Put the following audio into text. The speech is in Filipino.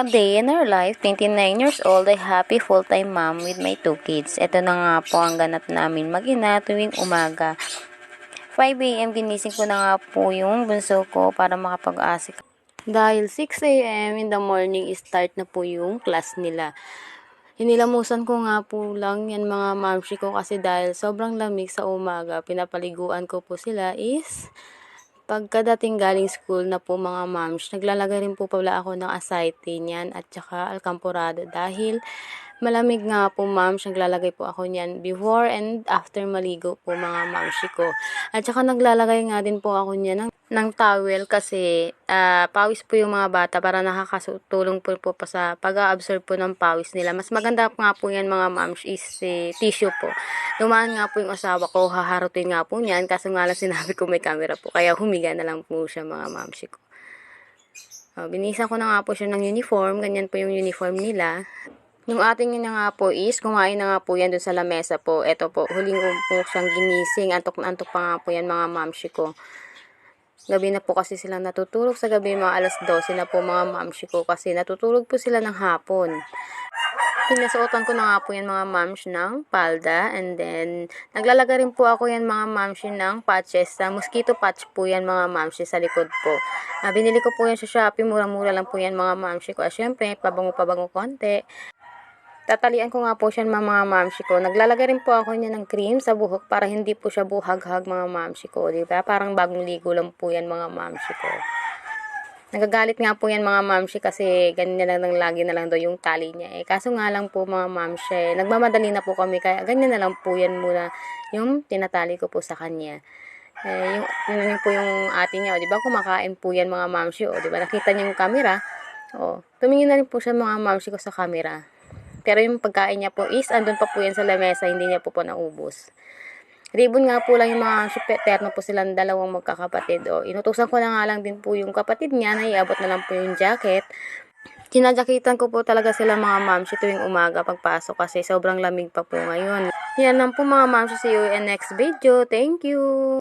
Day in our life, 29 years old, a happy full-time mom with my 2 kids. Ito na nga po ang ganap namin mag-ina tuwing umaga. 5 a.m. ginising ko na nga po yung bunso ko para makapag-asik. Dahil 6 a.m. in the morning, start na po yung class nila. Hinilamusan ko nga po lang yan mga mamshi ko kasi dahil sobrang lamig sa umaga, pinapaliguan ko po sila is pagkadating galing school na po mga moms, naglalagay rin po pala ako ng aside niyan at saka alkamporado dahil malamig nga po moms, naglalagay po ako niyan before and after maligo po mga momshi ko. At saka naglalagay nga din po ako niyan ng towel kasi pawis po yung mga bata para nakakatulong po pa sa pag-absorb po ng pawis nila. Mas maganda nga po yan mga moms is tissue po. Dumaan nga po yung asawa ko, haharutin nga po niyan kaso nga lang sinabi ko may camera po kaya humiga na lang po siya mga momshi ko. Binisa ko na nga po siya ng uniform, ganyan po yung uniform nila. Yung ating na nga po is, kumain na nga po yan dun sa lamesa po. Ito po, huling ko po siyang ginising. Antok na antok pa nga po yan mga mamshi ko. Gabi na po kasi silang natutulog sa gabi, mga alas 12 na po mga mamshi ko kasi natutulog po sila ng hapon. Pinasuotan ko na nga po yan mga mams ng palda and then naglalagay rin po ako yan mga mams ng patches. Mosquito patch po yan mga mams sa likod po. Binili ko po yan sa Shopee, mura-mura lang po yan mga mams ko. Syempre, pabango-pabango konti. Tatalian ko nga po siya mga mamshi ko. Naglalagay rin po ako niya ng cream sa buhok para hindi po siya buhag-hag mga mamshi ko. Diba? Parang bagong ligo lang po yan mga mamshi ko. Nagagalit nga po yan mga mamshi kasi ganyan na lang lagi na lang daw yung tali niya. Kaso nga lang po mga mamshi, nagmamadali na po kami kaya ganyan na lang po yan muna yung tinatali ko po sa kanya. Yun po yung ate niya. Diba? Kumakain po yan mga mamshi. Diba? Nakita niyo yung camera. Tumingin na rin po siya mga mamshi ko sa camera. Pero yung pagkain niya po is, andun pa po yan sa lamesa, hindi niya po naubos. Ribbon nga po lang yung mga terno po silang dalawang magkakapatid. Inutusan ko na nga lang din po yung kapatid niya, na iabot na lang po yung jacket. Kinajakitan ko po talaga sila mga mamsi tuwing umaga pagpasok kasi sobrang lamig pa po ngayon. Yan lang po mga mamsi, see you in next video. Thank you!